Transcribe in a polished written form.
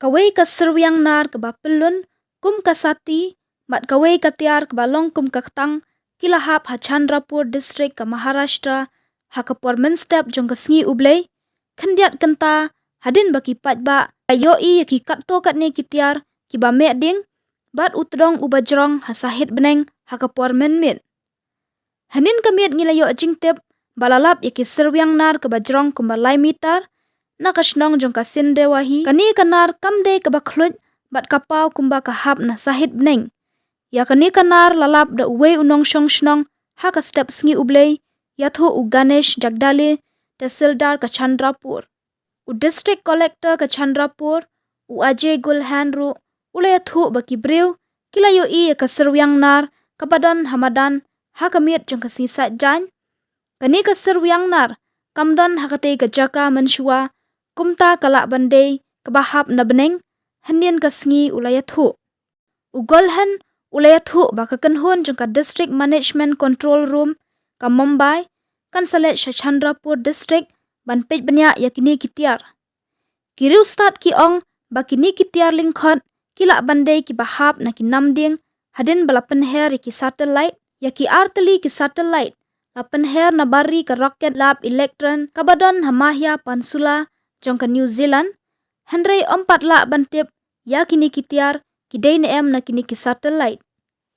Kawai ka Syrwiang nar ke bapelun kum kasati mat kawai ka Tiar ke balong kum kaktang kilahap ha Chandrapur district ke Maharashtra ha ke pormen step jong ke sngi ublei kendiat kenta hadin baki patba ayoi ki katto katne ki Tiar ki ba me ding bat utdong ubajrong ha sahit Bneng ha ke pormen mit hanin kamiet ngilayo jingtep balalap ki Syrwiang nar ke bajrong kum balai mitar na kasnong jong ka sindewahi kani kanar kamde ke bakhlut bat kapau kumba kahap na sahit Bneng ya kani kanar lalap da uwe unong shong shnong ha ka step sngi ublei ya tho u Ganesh Jagdale Tehsildar ka Chandrapur u district collector ka Chandrapur u Ajay Gulhan ru ulaya tho baki brew kilayo I ka Syrwiang nar kapadon hamadan ha kamiet jong ka sisa jan kani ka Syrwiang nar kamdon hakate ka jaka menshua kumta kalak bandai kebahap na Bneng hendian ka sngi ulaya thu ugolhan ulaya thu baka kenhun jong ka district management control room ka Mumbai kan salet sha Chandrapur district ban pej benya yakini ki Tiar kiriu start ki ong bakini ki Tiar lingkhot kilak bandai ki bahap na ki namding hadin balapen her ki satellite yaki arteli ki satellite lapen her na bari ka rocket lab electron kabadon hamahya pansula jong ka New Zealand Henry 4 lak bantip ya kini ki Tiar ki day na em na kini ki satellite